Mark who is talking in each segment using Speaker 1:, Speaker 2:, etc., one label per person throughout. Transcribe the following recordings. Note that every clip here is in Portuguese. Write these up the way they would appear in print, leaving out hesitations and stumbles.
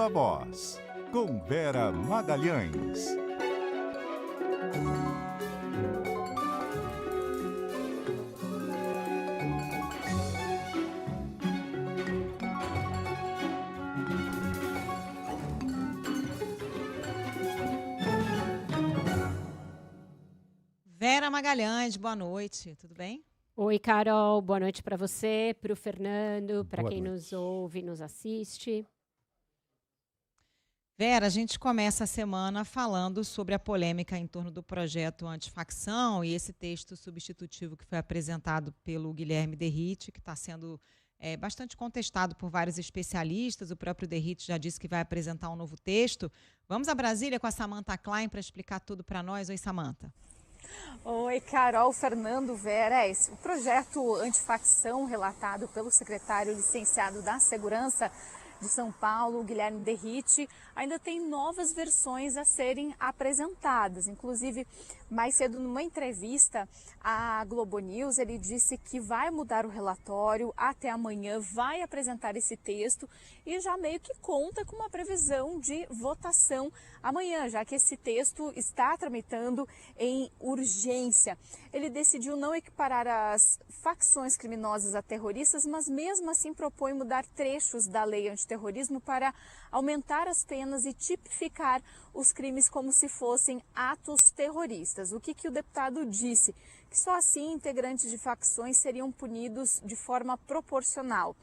Speaker 1: Viva Voz, com Vera Magalhães.
Speaker 2: Vera Magalhães, boa noite, tudo bem?
Speaker 3: Oi, Carol, boa noite para você, para o Fernando, para
Speaker 1: Boa
Speaker 3: quem
Speaker 1: noite.
Speaker 3: nos ouve, nos assiste.
Speaker 2: Vera, a gente começa a semana falando sobre a polêmica em torno do projeto antifacção e esse texto substitutivo que foi apresentado pelo Guilherme Derrite, que está sendo bastante contestado por vários especialistas. O próprio Derrite já disse que vai apresentar um novo texto. Vamos a Brasília com a Samantha Klein para explicar tudo para nós. Oi, Samantha.
Speaker 4: Oi, Carol, Fernando, Vera. O projeto antifacção relatado pelo secretário licenciado da Segurança de São Paulo, Guilherme Derrite, ainda tem novas versões a serem apresentadas. Inclusive, mais cedo numa entrevista à Globo News, ele disse que vai mudar o relatório até amanhã, vai apresentar esse texto e já meio que conta com uma previsão de votação amanhã, já que esse texto está tramitando em urgência. Ele decidiu não equiparar as facções criminosas a terroristas, mas mesmo assim propõe mudar trechos da lei antiterrorismo para aumentar as penas e tipificar os crimes como se fossem atos terroristas. O que o deputado disse? Que só assim integrantes de facções seriam punidos de forma proporcional.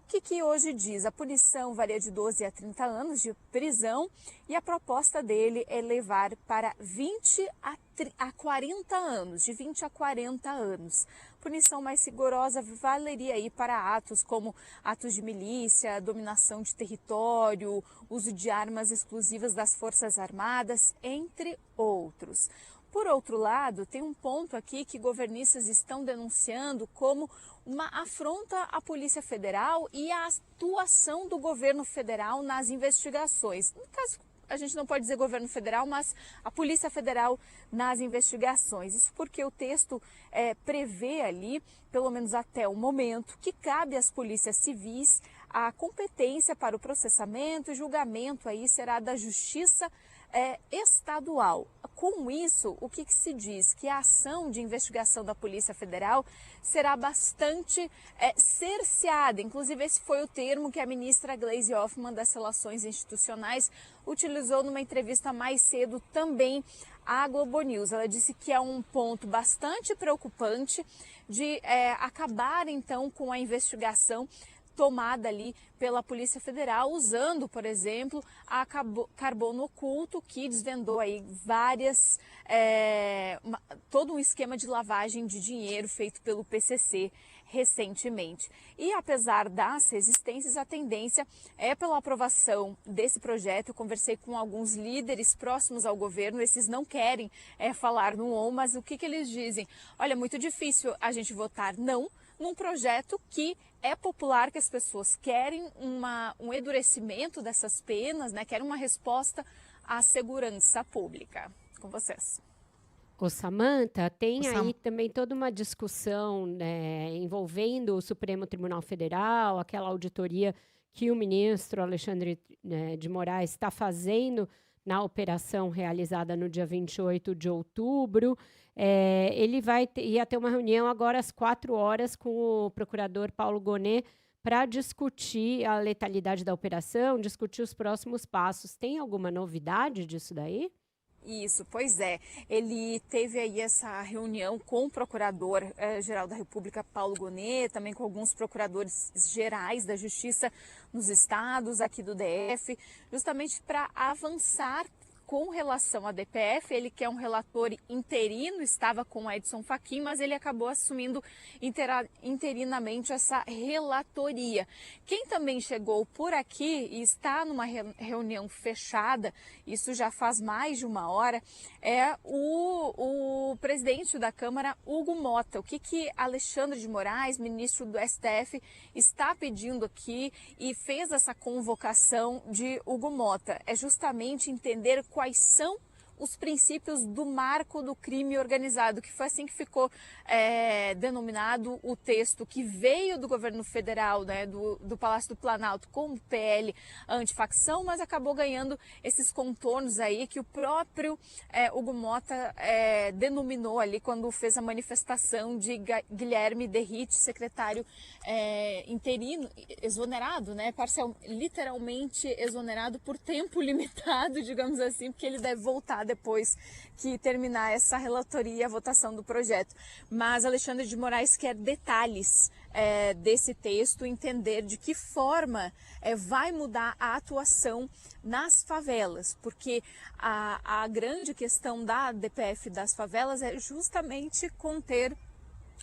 Speaker 4: O que hoje diz? A punição varia de 12 a 30 anos de prisão e a proposta dele é levar para 20 a 40 anos, de 20 a 40 anos. Punição mais rigorosa valeria aí para atos como atos de milícia, dominação de território, uso de armas exclusivas das Forças Armadas, entre outros. Por outro lado, tem um ponto aqui que governistas estão denunciando como uma afronta à Polícia Federal e à atuação do governo federal nas investigações. No caso, a gente não pode dizer governo federal, mas a Polícia Federal nas investigações. Isso porque o texto prevê ali, pelo menos até o momento, que cabe às polícias civis a competência para o processamento e julgamento aí será da Justiça estadual. Com isso, o que se diz? Que a ação de investigação da Polícia Federal será bastante cerceada. Inclusive, esse foi o termo que a ministra Gleisi Hoffmann das Relações Institucionais utilizou numa entrevista mais cedo também à Globo News. Ela disse que é um ponto bastante preocupante de acabar, então, com a investigação tomada ali pela Polícia Federal, usando, por exemplo, a carbono oculto, que desvendou aí todo um esquema de lavagem de dinheiro feito pelo PCC recentemente. E apesar das resistências, a tendência é pela aprovação desse projeto. Eu conversei com alguns líderes próximos ao governo, esses não querem falar no ON, mas o que eles dizem? Olha, é muito difícil a gente votar não num projeto que é popular, que as pessoas querem um endurecimento dessas penas, né? Querem uma resposta à segurança pública. Com vocês.
Speaker 3: Ô, Samantha, tem aí também toda uma discussão, né, envolvendo o Supremo Tribunal Federal, aquela auditoria que o ministro Alexandre de Moraes está fazendo na operação realizada no dia 28 de outubro. Ele ia ter uma reunião agora às 4h com o procurador Paulo Gonet para discutir a letalidade da operação, discutir os próximos passos. Tem alguma novidade disso daí?
Speaker 4: Isso, pois é. Ele teve aí essa reunião com o Procurador-Geral da República, Paulo Gonet, também com alguns procuradores gerais da Justiça nos estados, aqui do DF, justamente para avançar com relação à DPF. Ele que é um relator interino, estava com Edson Fachin, mas ele acabou assumindo interinamente essa relatoria. Quem também chegou por aqui e está numa reunião fechada, isso já faz mais de uma hora, é o presidente da Câmara, Hugo Motta. O que Alexandre de Moraes, ministro do STF, está pedindo aqui e fez essa convocação de Hugo Motta? É justamente entender quais são os princípios do marco do crime organizado, que foi assim que ficou denominado o texto que veio do governo federal, né, do Palácio do Planalto, com o PL antifacção, mas acabou ganhando esses contornos aí que o próprio Hugo Motta denominou ali quando fez a manifestação de Guilherme Derrite, secretário interino, exonerado, né, literalmente exonerado por tempo limitado, digamos assim, porque ele deve voltar depois que terminar essa relatoria e a votação do projeto. Mas Alexandre de Moraes quer detalhes desse texto, entender de que forma vai mudar a atuação nas favelas, porque a grande questão da DPF das favelas é justamente conter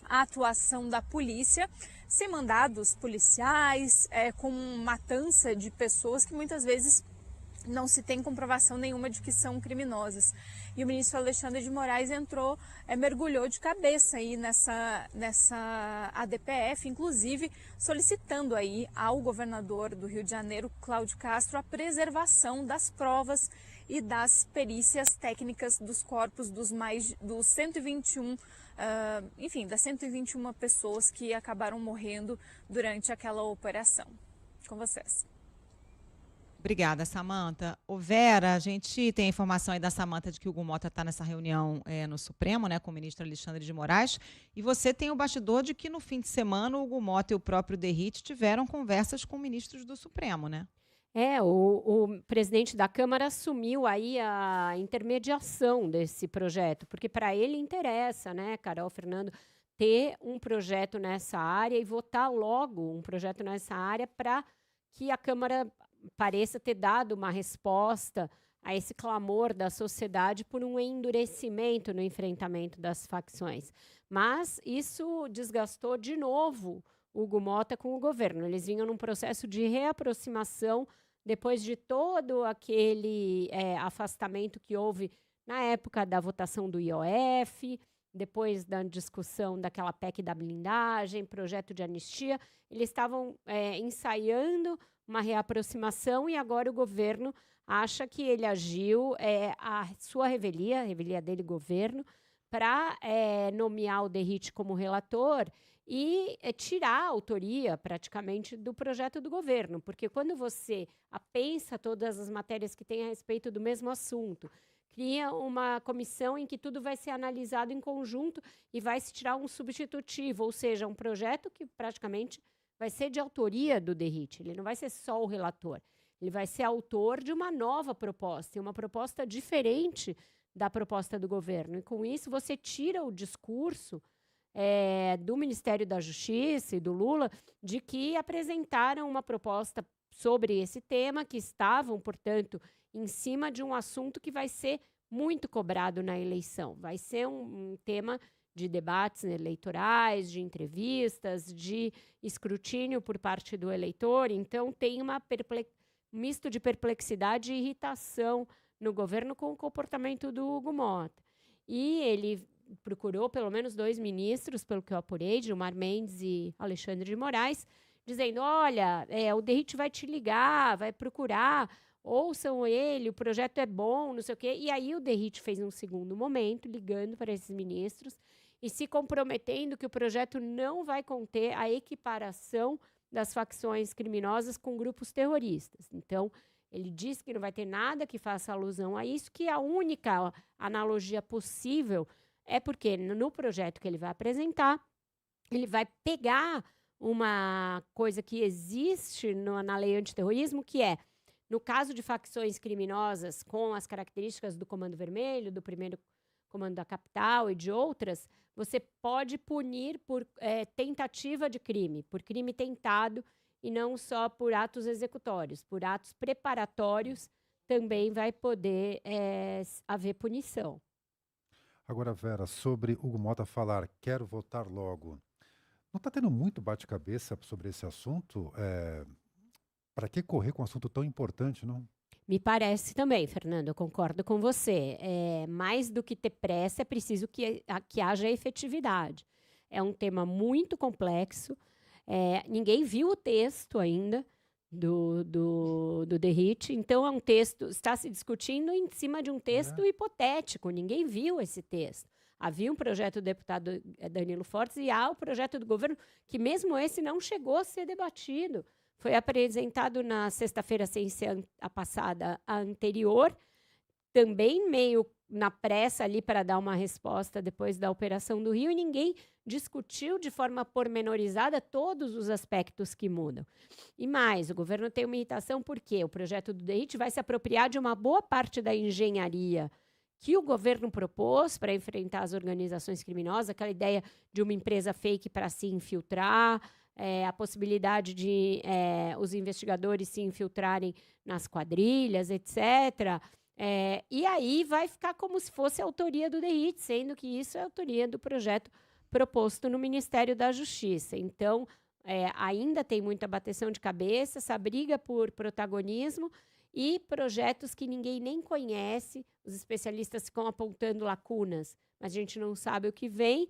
Speaker 4: a atuação da polícia, sem mandados policiais, com matança de pessoas que muitas vezes não se tem comprovação nenhuma de que são criminosas. E o ministro Alexandre de Moraes mergulhou de cabeça aí nessa ADPF, inclusive solicitando aí ao governador do Rio de Janeiro, Cláudio Castro, a preservação das provas e das perícias técnicas dos corpos dos 121 das 121 pessoas que acabaram morrendo durante aquela operação. Com vocês.
Speaker 2: Obrigada, Samantha. Vera, a gente tem a informação aí da Samantha de que o Hugo Motta está nessa reunião no Supremo, né, com o ministro Alexandre de Moraes, e você tem o bastidor de que no fim de semana o Hugo Motta e o próprio Derrite tiveram conversas com ministros do Supremo, né?
Speaker 3: O presidente da Câmara assumiu aí a intermediação desse projeto, porque para ele interessa, né, Carol, Fernando, ter um projeto nessa área e votar logo um projeto nessa área para que a Câmara pareça ter dado uma resposta a esse clamor da sociedade por um endurecimento no enfrentamento das facções. Mas isso desgastou de novo o Hugo Motta com o governo. Eles vinham num processo de reaproximação depois de todo aquele afastamento que houve na época da votação do IOF, depois da discussão daquela PEC da blindagem, projeto de anistia. Eles estavam ensaiando uma reaproximação e agora o governo acha que ele agiu a sua revelia, a revelia dele, governo, para nomear o Derrite como relator e tirar a autoria, praticamente, do projeto do governo. Porque quando você apensa todas as matérias que tem a respeito do mesmo assunto, cria uma comissão em que tudo vai ser analisado em conjunto e vai se tirar um substitutivo, ou seja, um projeto que praticamente vai ser de autoria do Derrite. Ele não vai ser só o relator. Ele vai ser autor de uma nova proposta, e uma proposta diferente da proposta do governo. E, com isso, você tira o discurso do Ministério da Justiça e do Lula de que apresentaram uma proposta sobre esse tema, que estavam, portanto, em cima de um assunto que vai ser muito cobrado na eleição. Vai ser um tema de debates eleitorais, de entrevistas, de escrutínio por parte do eleitor. Então, tem um misto de perplexidade e irritação no governo com o comportamento do Hugo Motta. E ele procurou pelo menos 2 ministros, pelo que eu apurei, Gilmar Mendes e Alexandre de Moraes, dizendo, olha, o Derrite vai te ligar, vai procurar, ouçam ele, o projeto é bom, não sei o quê. E aí o Derrite fez um segundo momento, ligando para esses ministros e se comprometendo que o projeto não vai conter a equiparação das facções criminosas com grupos terroristas. Então, ele disse que não vai ter nada que faça alusão a isso, que a única analogia possível é porque no projeto que ele vai apresentar, ele vai pegar uma coisa que existe na lei antiterrorismo, que é, no caso de facções criminosas com as características do Comando Vermelho, do primeiro Comando da Capital e de outras, você pode punir por tentativa de crime, por crime tentado, e não só por atos executórios. Por atos preparatórios também vai poder haver punição.
Speaker 5: Agora, Vera, sobre Hugo Motta falar, quero votar logo. Não está tendo muito bate-cabeça sobre esse assunto? Para que correr com um assunto tão importante, não?
Speaker 3: Me parece também, Fernando, eu concordo com você. Mais do que ter pressa, é preciso que haja efetividade. É um tema muito complexo, ninguém viu o texto ainda, do Derrite. Então, é um texto, está se discutindo em cima de um texto hipotético, ninguém viu esse texto. Havia um projeto do deputado Danilo Fortes e há o projeto do governo, que mesmo esse não chegou a ser debatido. Foi apresentado na sexta-feira sem ser a passada, a anterior, também meio na pressa ali para dar uma resposta depois da Operação do Rio, e ninguém discutiu de forma pormenorizada todos os aspectos que mudam. E mais, o governo tem uma irritação porque o projeto do Derrite vai se apropriar de uma boa parte da engenharia que o governo propôs para enfrentar as organizações criminosas, aquela ideia de uma empresa fake para se infiltrar, a possibilidade de os investigadores se infiltrarem nas quadrilhas, etc., e aí vai ficar como se fosse a autoria do Derrite, sendo que isso é a autoria do projeto proposto no Ministério da Justiça. Então, ainda tem muita bateção de cabeça, essa briga por protagonismo e projetos que ninguém nem conhece. Os especialistas ficam apontando lacunas, mas a gente não sabe o que vem,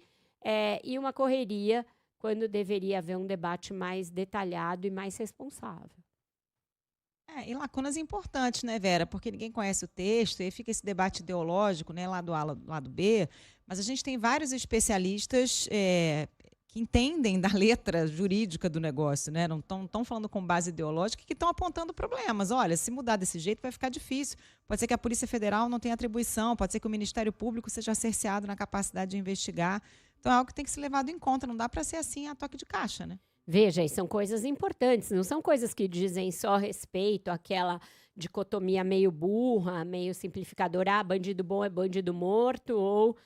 Speaker 3: e uma correria quando deveria haver um debate mais detalhado e mais responsável.
Speaker 2: E lacunas importantes, né, Vera? Porque ninguém conhece o texto, e aí fica esse debate ideológico, né, lado A, lado B, mas a gente tem vários especialistas que entendem da letra jurídica do negócio, né? Não estão falando com base ideológica, que estão apontando problemas. Olha, se mudar desse jeito vai ficar difícil. Pode ser que a Polícia Federal não tenha atribuição, pode ser que o Ministério Público seja cerceado na capacidade de investigar. Então é algo que tem que ser levado em conta, não dá para ser assim a toque de caixa, né?
Speaker 3: Veja, e são coisas importantes, não são coisas que dizem só respeito àquela dicotomia meio burra, meio simplificadora, bandido bom é bandido morto, ou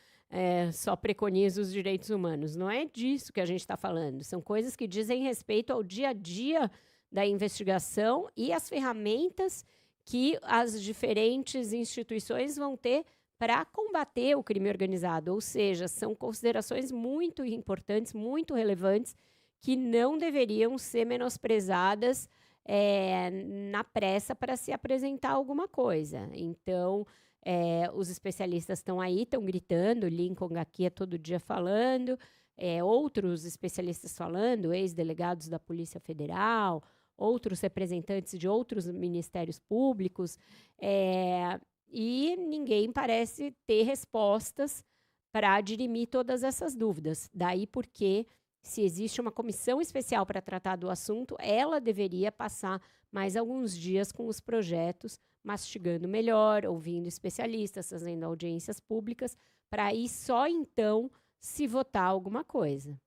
Speaker 3: só preconiza os direitos humanos. Não é disso que a gente está falando. São coisas que dizem respeito ao dia a dia da investigação e as ferramentas que as diferentes instituições vão ter para combater o crime organizado. Ou seja, são considerações muito importantes, muito relevantes, que não deveriam ser menosprezadas na pressa para se apresentar alguma coisa. Então, os especialistas estão aí, estão gritando, Lincoln aqui todo dia falando, outros especialistas falando, ex-delegados da Polícia Federal, outros representantes de outros ministérios públicos, e ninguém parece ter respostas para dirimir todas essas dúvidas. Daí porque, se existe uma comissão especial para tratar do assunto, ela deveria passar mais alguns dias com os projetos, mastigando melhor, ouvindo especialistas, fazendo audiências públicas, para aí só então se votar alguma coisa.